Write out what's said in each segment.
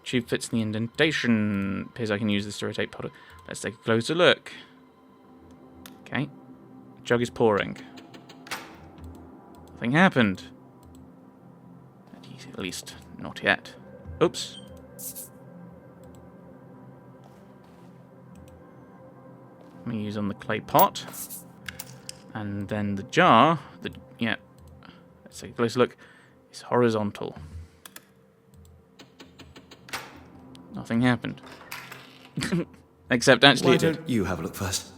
Tube fits in the indentation. Appears I can use this to rotate powder. Let's take a closer look. Okay. Jug is pouring. Nothing happened. At least, not yet. Oops. Let me use on the clay pot. And then the jar, yeah, let's take a closer look, is horizontal. Nothing happened. Except actually Why don't you have a look first?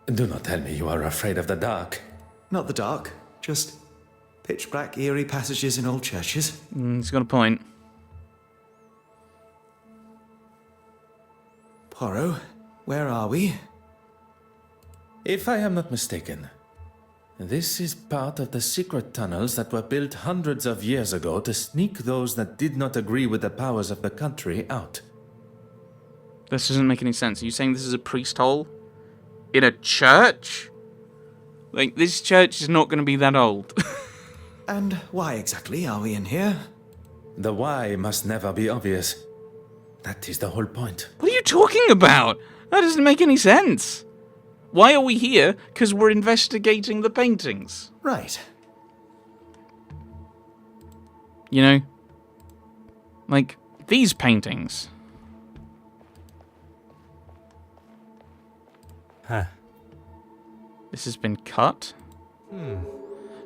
Do not tell me you are afraid of the dark. Not the dark, just pitch black, eerie passages in old churches. He's got a point. Poirot, where are we? If I am not mistaken, this is part of the secret tunnels that were built hundreds of years ago to sneak those that did not agree with the powers of the country out. This doesn't make any sense. Are you saying this is a priest hole? In a church? Like, this church is not going to be that old. And why exactly are we in here? The why must never be obvious. That is the whole point. What are you talking about? That doesn't make any sense. Why are we here? Because we're investigating the paintings. Right. You know? Like, these paintings. Huh. This has been cut.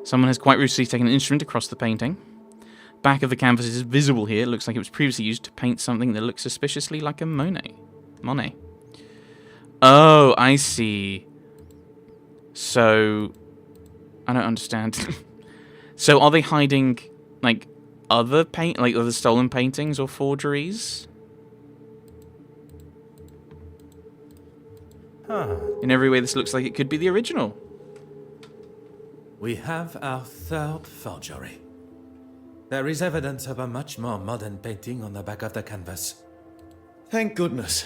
Someone has quite rudely taken an instrument across the painting. Back of the canvas is visible here. It looks like it was previously used to paint something that looks suspiciously like a Monet. Oh, I see. So, I don't understand. So, are they hiding, like, other stolen paintings or forgeries? Huh. In every way, this looks like it could be the original. We have our third forgery. There is evidence of a much more modern painting on the back of the canvas. Thank goodness.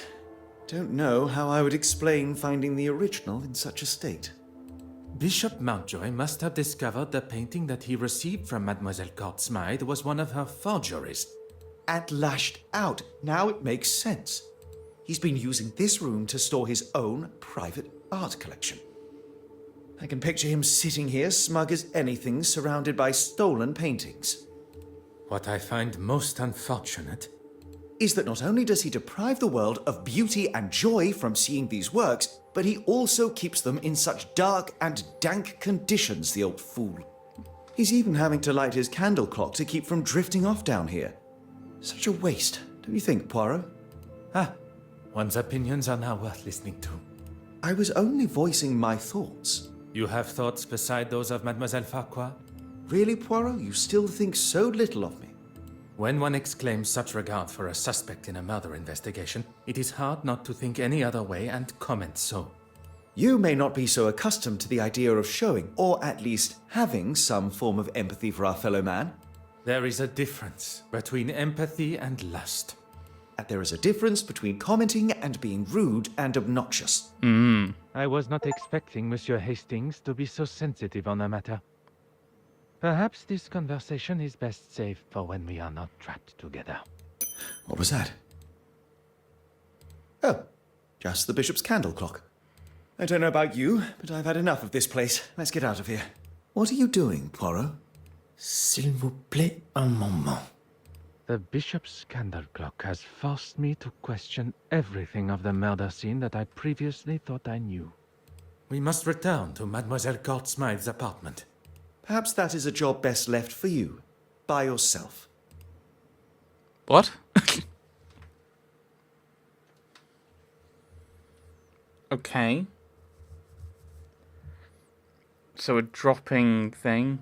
Don't know how I would explain finding the original in such a state. Bishop Mountjoy must have discovered the painting that he received from Mademoiselle Courtsmythe was one of her forgeries. And lashed out. Now it makes sense. He's been using this room to store his own private art collection. I can picture him sitting here, smug as anything, surrounded by stolen paintings. What I find most unfortunate Is that not only does he deprive the world of beauty and joy from seeing these works, but he also keeps them in such dark and dank conditions, the old fool. He's even having to light his candle clock to keep from drifting off down here. Such a waste, don't you think, Poirot? One's opinions are now worth listening to. I was only voicing my thoughts. You have thoughts beside those of Mademoiselle Farquhar? Really, Poirot? You still think so little of me? When one exclaims such regard for a suspect in a murder investigation, it is hard not to think any other way and comment so. You may not be so accustomed to the idea of showing, or at least having, some form of empathy for our fellow man. There is a difference between empathy and lust. And there is a difference between commenting and being rude and obnoxious. I was not expecting Monsieur Hastings to be so sensitive on the matter. Perhaps this conversation is best saved for when we are not trapped together. What was that? Oh, just the bishop's candle clock. I don't know about you, but I've had enough of this place. Let's get out of here. What are you doing, Poirot? S'il vous plaît, un moment. The bishop's candle clock has forced me to question everything of the murder scene that I previously thought I knew. We must return to Mademoiselle Courtsmythe's apartment. Perhaps that is a job best left for you, by yourself. What? Okay. So a dropping thing.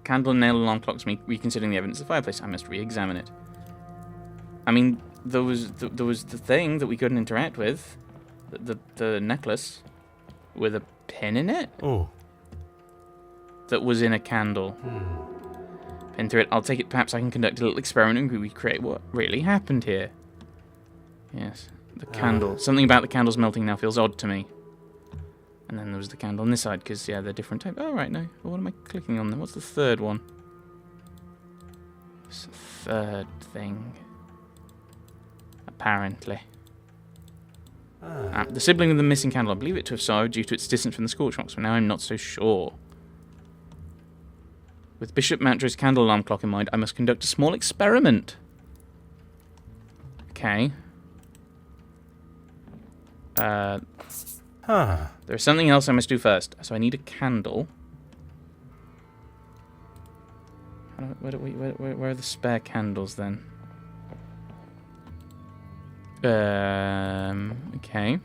Candle and nail alarm clocks me reconsidering the evidence of the fireplace. I must re-examine it. I mean, there was the thing that we couldn't interact with. The necklace with a pin in it. Oh. That was in a candle. Pin through it. I'll take it. Perhaps I can conduct a little experiment and recreate what really happened here. Yes. The candle. Something about the candles melting now feels odd to me. And then there was the candle on this side, because, yeah, they're different types. Oh, right, no. What am I clicking on then? What's the third one? What's the third thing? apparently. The sibling of the missing candle, I believe it to have sorrowed due to its distance from the scorch marks, but now I'm not so sure. With Bishop Mantra's candle alarm clock in mind, I must conduct a small experiment. Okay. There's something else I must do first. So I need a candle. Where are the spare candles then? Okay.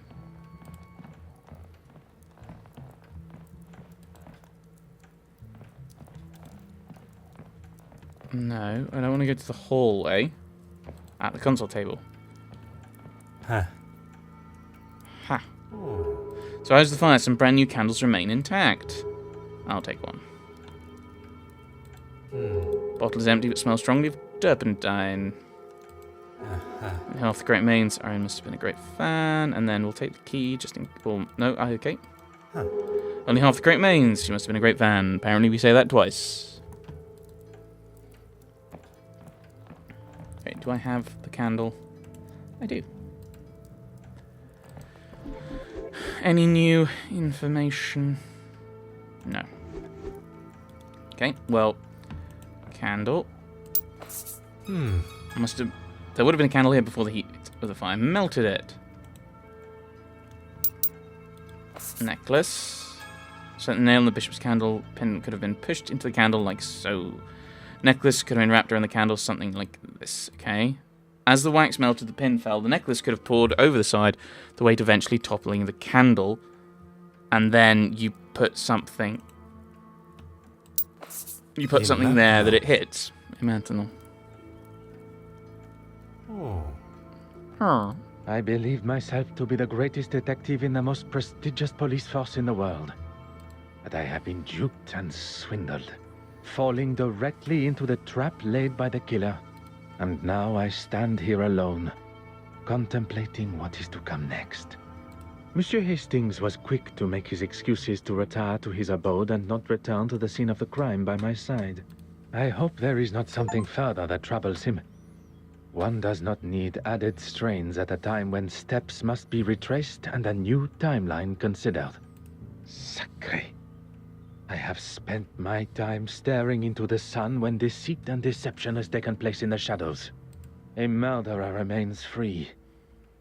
No, I don't want to go to the hallway. At the console table. Ha. So as the fire, some brand new candles remain intact. I'll take one. Bottle is empty but smells strongly of turpentine. Half the great mains. Arian must have been a great fan. And then we'll take the key just in... Well, no, okay. Only half the great mains. She must have been a great fan. Apparently we say that twice. Okay, do I have the candle? I do. Any new information? No. Okay, well, candle. Must have. There would have been a candle here before the heat of the fire melted it. Necklace. So the nail in the bishop's candle pin could have been pushed into the candle like so. Necklace could have been wrapped around the candle, something like this. Okay. As the wax melted, the pin fell. The necklace could have poured over the side, the weight eventually toppling the candle. And then you put something... You put something there that it hits. Imaginal. I believe myself to be the greatest detective in the most prestigious police force in the world. But I have been duped and swindled, falling directly into the trap laid by the killer. And now I stand here alone, contemplating what is to come next. Monsieur Hastings was quick to make his excuses to retire to his abode and not return to the scene of the crime by my side. I hope there is not something further that troubles him. One does not need added strains at a time when steps must be retraced and a new timeline considered. Sacré. I have spent my time staring into the sun when deceit and deception has taken place in the shadows. A murderer remains free.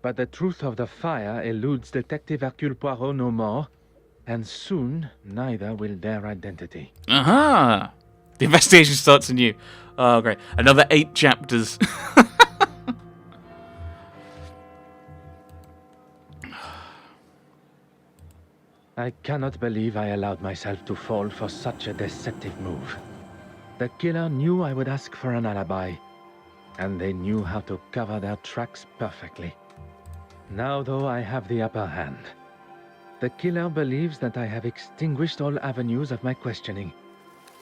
But the truth of the fire eludes Detective Hercule Poirot no more, and soon neither will their identity. Aha! The investigation starts anew. Oh, great. Another 8 chapters. I cannot believe I allowed myself to fall for such a deceptive move. The killer knew I would ask for an alibi, and they knew how to cover their tracks perfectly. Now, though, I have the upper hand. The killer believes that I have extinguished all avenues of my questioning,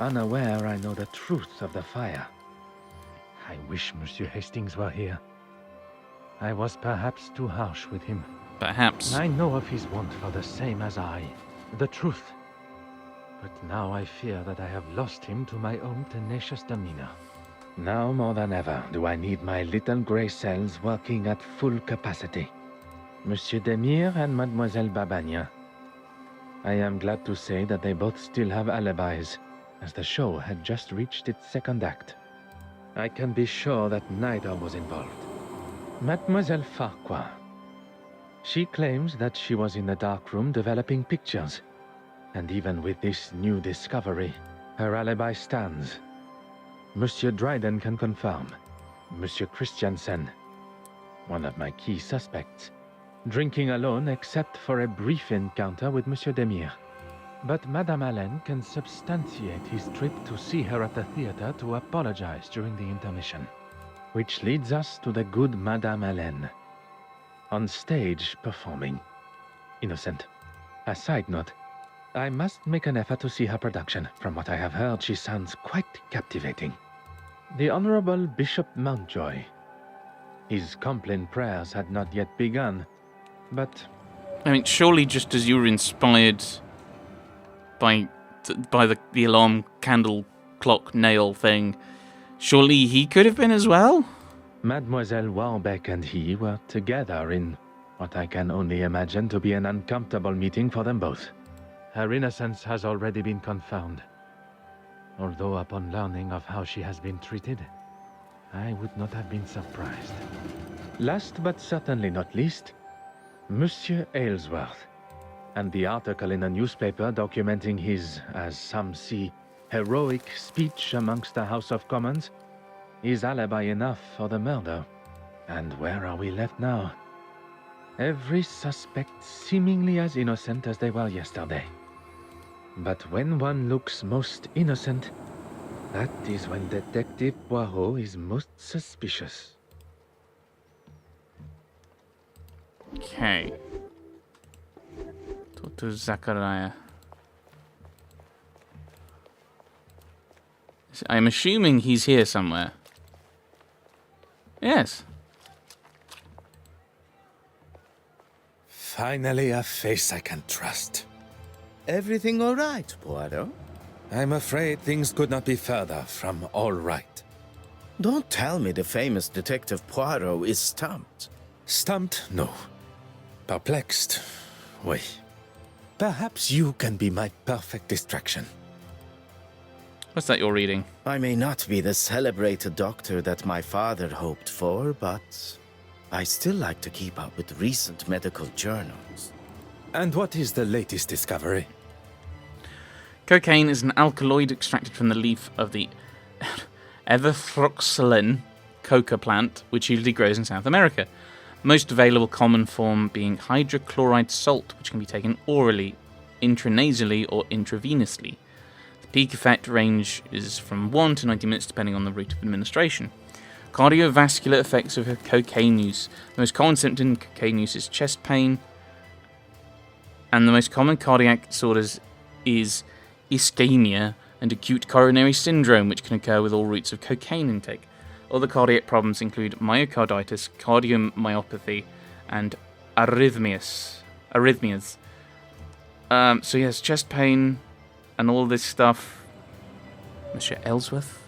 unaware I know the truth of the fire. I wish Monsieur Hastings were here. I was perhaps too harsh with him. Perhaps. I know of his want for the same as I, the truth. But now I fear that I have lost him to my own tenacious demeanor. Now more than ever do I need my little grey cells working at full capacity. Monsieur Demire and Mademoiselle Babagna. I am glad to say that they both still have alibis, as the show had just reached its second act. I can be sure that neither was involved. Mademoiselle Farquhar. She claims that she was in the darkroom developing pictures. And even with this new discovery, her alibi stands. Monsieur Dryden can confirm. Monsieur Christiansen, one of my key suspects, drinking alone except for a brief encounter with Monsieur Demire. But Madame Allen can substantiate his trip to see her at the theater to apologize during the intermission. Which leads us to the good Madame Allen. On stage, performing. Innocent. A side note, I must make an effort to see her production. From what I have heard, she sounds quite captivating. The Honorable Bishop Mountjoy. His Compline prayers had not yet begun, but... I mean, surely just as you were inspired by the alarm candle clock nail thing, surely he could have been as well? Mademoiselle Warbeck and he were together in what I can only imagine to be an uncomfortable meeting for them both. Her innocence has already been confirmed. Although upon learning of how she has been treated, I would not have been surprised. Last but certainly not least, Monsieur Aylesworth, and the article in a newspaper documenting his, as some see, heroic speech amongst the House of Commons is alibi enough for the murder. And where are we left now? Every suspect seemingly as innocent as they were yesterday. But when one looks most innocent, that is when Detective Poirot is most suspicious. Okay. Talk to Zachariah. I'm assuming he's here somewhere. Yes. Finally, a face I can trust. Everything all right, Poirot? I'm afraid things could not be further from all right. Don't tell me the famous Detective Poirot is stumped. Stumped? No. Perplexed? Oui. Perhaps you can be my perfect distraction. What's that you're reading? I may not be the celebrated doctor that my father hoped for, but I still like to keep up with recent medical journals. And what is the latest discovery? Cocaine is an alkaloid extracted from the leaf of the Everthroxylin coca plant, which usually grows in South America. Most available common form being hydrochloride salt, which can be taken orally, intranasally, or intravenously. The peak effect range is from 1 to 90 minutes depending on the route of administration. Cardiovascular effects of cocaine use. The most common symptom of cocaine use is chest pain, and the most common cardiac disorders is ischemia and acute coronary syndrome, which can occur with all routes of cocaine intake. Other cardiac problems include myocarditis, cardiomyopathy, and arrhythmias. So yes, chest pain and all this stuff. Monsieur Ellsworth.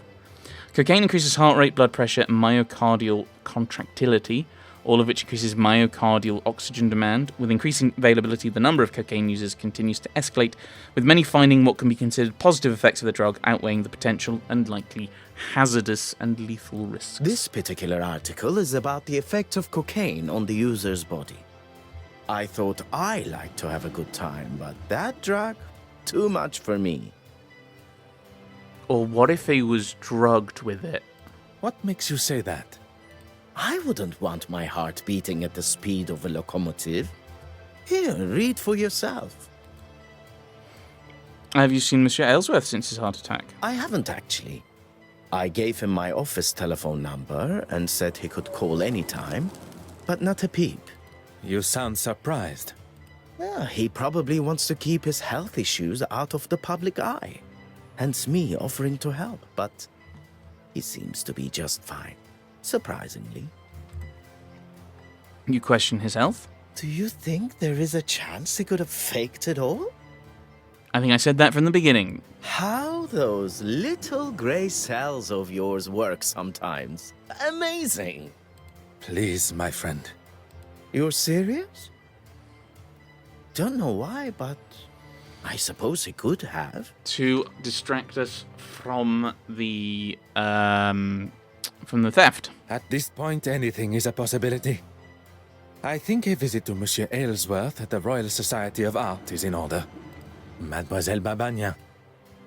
Cocaine increases heart rate, blood pressure, and myocardial contractility, all of which increases myocardial oxygen demand. With increasing availability, the number of cocaine users continues to escalate, with many finding what can be considered positive effects of the drug outweighing the potential and likely hazardous and lethal risks. This particular article is about the effect of cocaine on the user's body. I thought I liked to have a good time, but that drug, too much for me. Or what if he was drugged with it? What makes you say that? I wouldn't want my heart beating at the speed of a locomotive. Here, read for yourself. Have you seen Monsieur Ellsworth since his heart attack? I haven't actually. I gave him my office telephone number and said he could call anytime, but not a peep. You sound surprised. Well, he probably wants to keep his health issues out of the public eye. Hence me offering to help, but he seems to be just fine. Surprisingly. You question his health? Do you think there is a chance he could have faked it all? I think I said that from the beginning. How those little gray cells of yours work sometimes. Amazing. Please, my friend. You're serious? Don't know why, but I suppose he could have. To distract us from the theft. At this point, anything is a possibility. I think a visit to Monsieur Aylesworth at the Royal Society of Art is in order. Mademoiselle Babagna,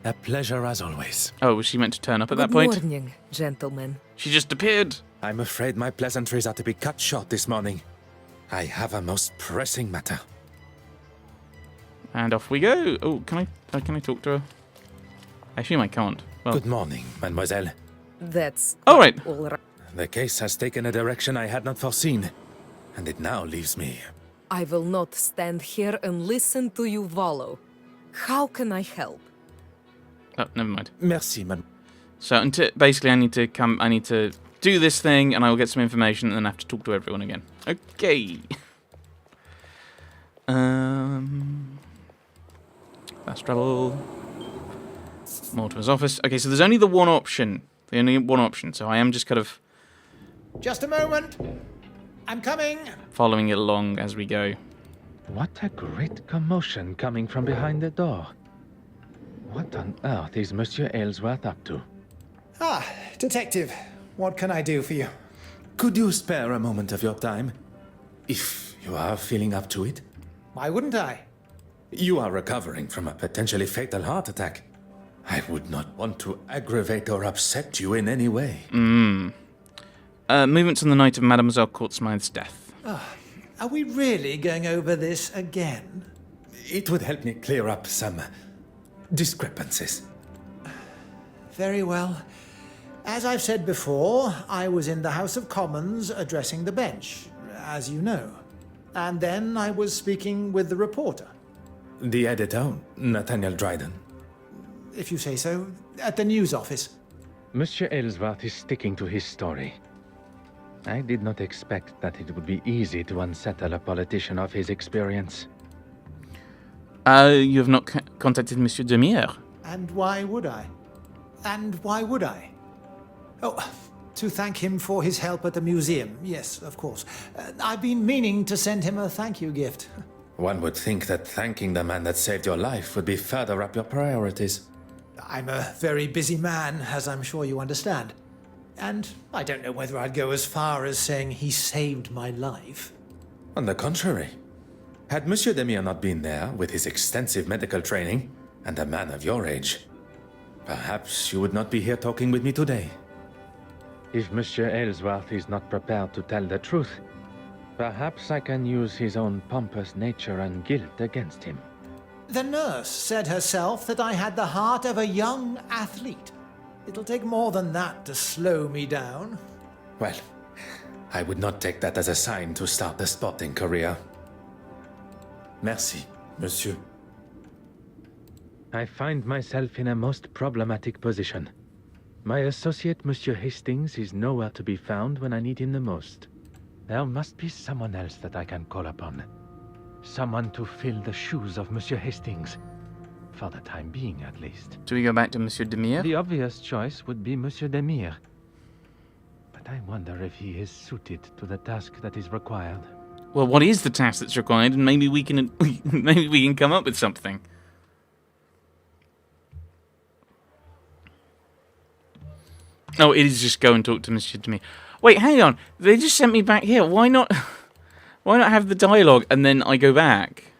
a pleasure as always. Oh, was she meant to turn up at that point? Good morning, gentlemen. She just appeared. I'm afraid my pleasantries are to be cut short this morning. I have a most pressing matter. And off we go. Oh, can I talk to her? I assume I can't. Well, Good morning, mademoiselle. That's all right. all right. The case has taken a direction I had not foreseen, and it now leaves me. I will not stand here and listen to you wallow. How can I help? Oh, never mind. Merci, madame. So basically, I need to do this thing, and I will get some information, and then I have to talk to everyone again. Okay. Fast travel. Mortimer's office. Okay, so there's only the one option. So I am just kind of Just a moment. I'm coming. Following it along as we go. What a great commotion coming from behind the door. What on earth is Monsieur Aylesworth up to? Ah, detective. What can I do for you? Could you spare a moment of your time? If you are feeling up to it? Why wouldn't I? You are recovering from a potentially fatal heart attack. I would not want to aggravate or upset you in any way. Movements on the night of Mademoiselle Courtsmith's death. Are we really going over this again? It would help me clear up some discrepancies. Very well. As I've said before, I was in the House of Commons addressing the bench, as you know. And then I was speaking with the reporter. The editor, Nathaniel Dryden. If you say so, at the news office. Monsieur Aylesworth is sticking to his story. I did not expect that it would be easy to unsettle a politician of his experience. You have not contacted Monsieur Demire? And why would I? Oh, to thank him for his help at the museum. Yes, of course. I've been meaning to send him a thank you gift. One would think that thanking the man that saved your life would be further up your priorities. I'm a very busy man, as I'm sure you understand. And I don't know whether I'd go as far as saying he saved my life. On the contrary, had Monsieur Demire not been there with his extensive medical training and a man of your age, perhaps you would not be here talking with me today. If Monsieur Aylesworth is not prepared to tell the truth, perhaps I can use his own pompous nature and guilt against him. The nurse said herself that I had the heart of a young athlete. It'll take more than that to slow me down. Well, I would not take that as a sign to start the sporting career. Merci, monsieur. I find myself in a most problematic position. My associate, Monsieur Hastings, is nowhere to be found when I need him the most. There must be someone else that I can call upon. Someone to fill the shoes of Monsieur Hastings. For the time being, at least. Do we go back to Monsieur Demire? The obvious choice would be Monsieur Demire. But I wonder if he is suited to the task that is required. Well, what is the task that's required? And maybe we can come up with something. Oh, it is just go and talk to Monsieur Demire. Wait, hang on. They just sent me back here. Why not? Why not have the dialogue and then I go back?